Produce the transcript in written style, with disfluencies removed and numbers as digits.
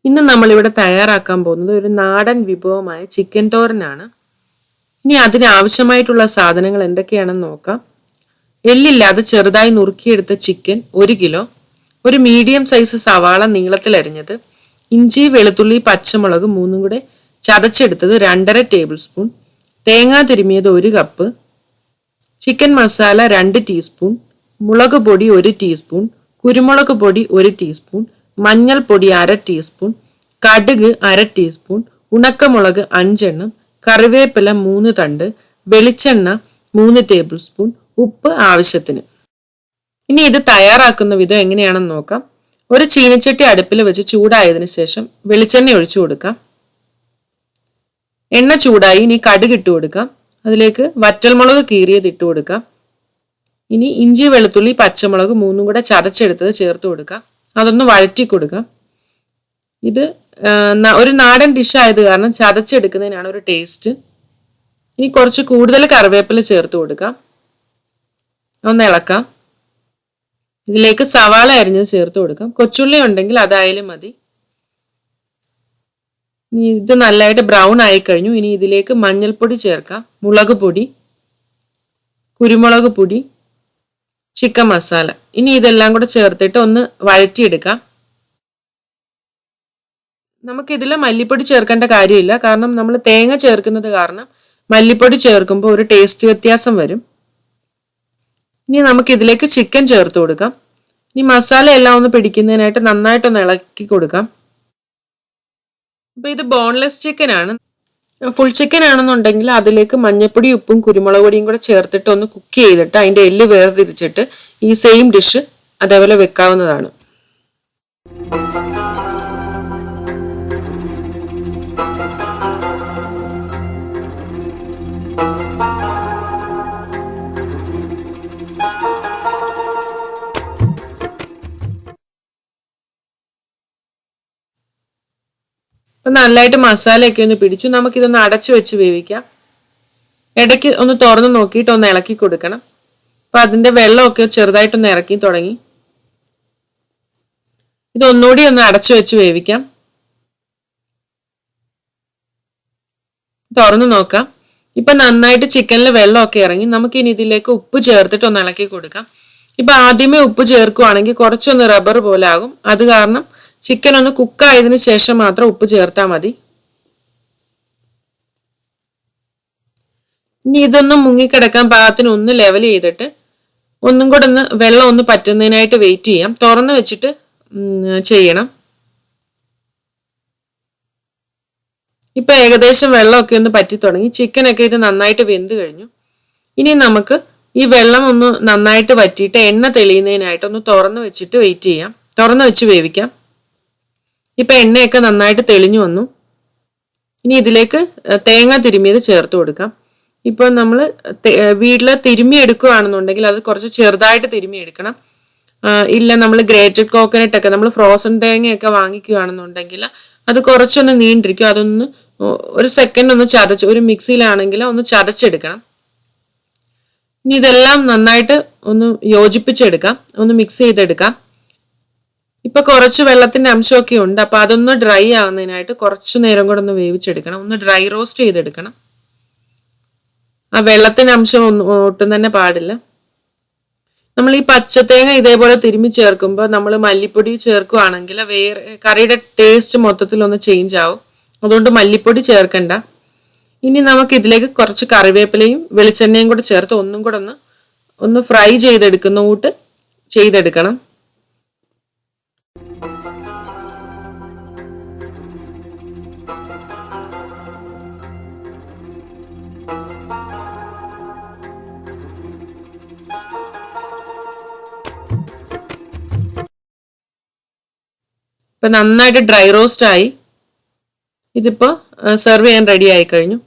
ഇന്ന് നമ്മളിവിടെ തയ്യാറാക്കാൻ പോകുന്നത് ഒരു നാടൻ വിഭവമായ ചിക്കൻ തോരനാണ്. ഇനി അതിനാവശ്യമായിട്ടുള്ള സാധനങ്ങൾ എന്തൊക്കെയാണെന്ന് നോക്കാം. എല്ലില്ലാതെ ചെറുതായി നുറുക്കിയെടുത്ത ചിക്കൻ 1 കിലോ, ഒരു മീഡിയം സൈസ് സവാള നീളത്തിൽ അരിഞ്ഞത്, ഇഞ്ചി വെളുത്തുള്ളി പച്ചമുളക് 3 കൂടെ ചതച്ചെടുത്തത് 2.5 ടേബിൾ സ്പൂൺ, തേങ്ങ തിരുമിയത് 1 കപ്പ്, ചിക്കൻ മസാല 2 ടീസ്പൂൺ, മുളക് പൊടി 1 ടീസ്പൂൺ, കുരുമുളക് പൊടി 1 ടീസ്പൂൺ, മഞ്ഞൾപ്പൊടി 1/2 ടീസ്പൂൺ, കടുക് 1/2 ടീസ്പൂൺ, ഉണക്കമുളക് 5 എണ്ണം, കറിവേപ്പില 3 തണ്ട്, വെളിച്ചെണ്ണ 3 ടേബിൾ സ്പൂൺ, ഉപ്പ് ആവശ്യത്തിന്. ഇനി ഇത് തയ്യാറാക്കുന്ന വിധം എങ്ങനെയാണെന്ന് നോക്കാം. ഒരു ചീനച്ചട്ടി അടുപ്പിൽ വെച്ച് ചൂടായതിനു ശേഷം വെളിച്ചെണ്ണ ഒഴിച്ചു കൊടുക്കാം. എണ്ണ ചൂടായി ഇനി കടുക് ഇട്ട് കൊടുക്കാം. അതിലേക്ക് വറ്റൽമുളക് കീറിയത് ഇട്ട് കൊടുക്കാം. ഇനി ഇഞ്ചി വെളുത്തുള്ളി പച്ചമുളക് 3 കൂടെ ചതച്ചെടുത്തത് ചേർത്ത് കൊടുക്കാം. അതൊന്ന് വഴറ്റി കൊടുക്കാം. ഇത് ഒരു നാടൻ ഡിഷ് ആയത് കാരണം ചതച്ചെടുക്കുന്നതിനാണ് ഒരു ടേസ്റ്റ്. ഇനി കുറച്ച് കൂടുതൽ കറിവേപ്പില ചേർത്ത് കൊടുക്കാം. ഒന്ന് ഇളക്കാം. ഇതിലേക്ക് സവാള അരിഞ്ഞത് ചേർത്ത് കൊടുക്കാം. കൊച്ചുള്ളി ഉണ്ടെങ്കിൽ അതായാലും മതി. ഇനി ഇത് നല്ലതായിട്ട് ബ്രൗൺ ആയി കഴിഞ്ഞു. ഇനി ഇതിലേക്ക് മഞ്ഞൾപ്പൊടി ചേർക്കാം, മുളക് പൊടി, കുരുമുളക് പൊടി, ചിക്കൻ മസാല. ഇനി ഇതെല്ലാം കൂടെ ചേർത്തിട്ട് ഒന്ന് വഴറ്റിയെടുക്കാം. നമുക്കിതിൽ മല്ലിപ്പൊടി ചേർക്കേണ്ട കാര്യമില്ല, കാരണം നമ്മൾ തേങ്ങ ചേർക്കുന്നത് കാരണം മല്ലിപ്പൊടി ചേർക്കുമ്പോൾ ഒരു ടേസ്റ്റ് വ്യത്യാസം വരും. ഇനി നമുക്ക് ഇതിലേക്ക് ചിക്കൻ ചേർത്ത് കൊടുക്കാം. ഇനി മസാല എല്ലാം ഒന്ന് പിടിക്കുന്നതിനായിട്ട് നന്നായിട്ടൊന്ന് ഇളക്കി കൊടുക്കാം. അപ്പൊ ഇത് ബോൺലെസ് ചിക്കൻ ആണ്. ഫുൾ ചിക്കൻ ആണെന്നുണ്ടെങ്കിൽ അതിലേക്ക് മഞ്ഞൾപ്പൊടി ഉപ്പും കുരുമുളക് പൊടിയും കൂടെ ചേർത്തിട്ട് ഒന്ന് കുക്ക് ചെയ്തിട്ട് അതിന്റെ എല്ല് വേർതിരിച്ചിട്ട് ഈ സെയിം ഡിഷ് അതേപോലെ വെക്കാവുന്നതാണ്. അപ്പൊ നല്ലതായിട്ട് മസാലയൊക്കെ ഒന്ന് പിടിച്ചു. നമുക്കിതൊന്ന് അടച്ചു വെച്ച് വേവിക്കാം. ഇടയ്ക്ക് ഒന്ന് തുറന്ന് നോക്കിയിട്ട് ഒന്ന് ഇളക്കി കൊടുക്കണം. അപ്പൊ അതിന്റെ വെള്ളമൊക്കെ ചെറുതായിട്ടൊന്ന് ഇറക്കി തുടങ്ങി. ഇതൊന്നുകൂടി ഒന്ന് അടച്ചു വെച്ച് വേവിക്കാം. തുറന്നു നോക്കാം. ഇപ്പൊ നന്നായിട്ട് ചിക്കനിൽ വെള്ളമൊക്കെ ഇറങ്ങി. നമുക്ക് ഇനി ഇതിലേക്ക് ഉപ്പ് ചേർത്തിട്ട് ഒന്ന് ഇളക്കി കൊടുക്കാം. ഇപ്പൊ ആദ്യമേ ഉപ്പ് ചേർക്കുവാണെങ്കിൽ കുറച്ചൊന്ന് റബ്ബർ പോലെ ആകും. അത് കാരണം ചിക്കൻ ഒന്ന് കുക്കായതിനു ശേഷം മാത്രം ഉപ്പ് ചേർത്താൽ മതി. ഇനി ഇതൊന്നും മുങ്ങിക്കിടക്കാൻ പാകത്തിന് ഒന്ന് ലെവൽ ചെയ്തിട്ട് ഒന്നും കൂടെ ഒന്ന് വെള്ളം ഒന്ന് പറ്റുന്നതിനായിട്ട് വെയിറ്റ് ചെയ്യാം. തുറന്ന് വെച്ചിട്ട് ചെയ്യണം. ഇപ്പൊ ഏകദേശം വെള്ളമൊക്കെ ഒന്ന് പറ്റി തുടങ്ങി. ചിക്കനൊക്കെ ഇത് നന്നായിട്ട് വെന്ത് കഴിഞ്ഞു. ഇനി നമുക്ക് ഈ വെള്ളം ഒന്ന് നന്നായിട്ട് വറ്റിയിട്ട് എണ്ണ തെളിയുന്നതിനായിട്ട് ഒന്ന് തുറന്ന് വെച്ചിട്ട് വെയിറ്റ് ചെയ്യാം. തുറന്ന് വെച്ച് വേവിക്കാം. ഇപ്പൊ എണ്ണയൊക്കെ നന്നായിട്ട് തെളിഞ്ഞു വന്നു. ഇനി ഇതിലേക്ക് തേങ്ങ തിരുമിയത് ചേർത്ത് കൊടുക്കാം. ഇപ്പൊ നമ്മൾ വീട്ടില് തിരുമ്മി എടുക്കുകയാണെന്നുണ്ടെങ്കിൽ അത് കുറച്ച് ചെറുതായിട്ട് തിരുമ്മി എടുക്കണം. ഇല്ല നമ്മൾ ഗ്രേറ്റഡ് കോക്കനട്ട് ഒക്കെ നമ്മൾ ഫ്രോസൺ തേങ്ങയൊക്കെ വാങ്ങിക്കുകയാണെന്നുണ്ടെങ്കിൽ അത് കുറച്ചൊന്ന് നീണ്ടിരിക്കും. അതൊന്ന് ഒരു സെക്കൻഡ് ഒന്ന് ചതച്ച്, ഒരു മിക്സിയിലാണെങ്കിൽ ഒന്ന് ചതച്ചെടുക്കണം. ഇനി ഇതെല്ലാം നന്നായിട്ട് ഒന്ന് യോജിപ്പിച്ചെടുക്കാം, ഒന്ന് മിക്സ് ചെയ്തെടുക്കാം. ഇപ്പൊ കുറച്ച് വെള്ളത്തിന്റെ അംശമൊക്കെ ഉണ്ട്. അപ്പൊ അതൊന്ന് ഡ്രൈ ആവുന്നതിനായിട്ട് കുറച്ചു നേരം കൂടെ ഒന്ന് വേവിച്ചെടുക്കണം. ഒന്ന് ഡ്രൈ റോസ്റ്റ് ചെയ്തെടുക്കണം. ആ വെള്ളത്തിന്റെ അംശം ഒട്ടും തന്നെ പാടില്ല. നമ്മൾ ഈ പച്ചത്തേങ്ങ ഇതേപോലെ തിരുമ്മി ചേർക്കുമ്പോൾ നമ്മൾ മല്ലിപ്പൊടി ചേർക്കുകയാണെങ്കിൽ വേറെ കറിയുടെ ടേസ്റ്റ് മൊത്തത്തിൽ ഒന്ന് ചേഞ്ച് ആവും. അതുകൊണ്ട് മല്ലിപ്പൊടി ചേർക്കണ്ട. ഇനി നമുക്ക് ഇതിലേക്ക് കുറച്ച് കറിവേപ്പിലയും വെളിച്ചെണ്ണയും കൂടെ ചേർത്ത് ഒന്നും കൂടെ ഒന്ന് ഫ്രൈ ചെയ്തെടുക്കുന്ന കൂട്ട് ചെയ്തെടുക്കണം. ഇപ്പൊ നന്നായിട്ട് ഡ്രൈ റോസ്റ്റ് ആയി. ഇതിപ്പോ സെർവ് ചെയ്യാൻ റെഡി ആയി കഴിഞ്ഞു.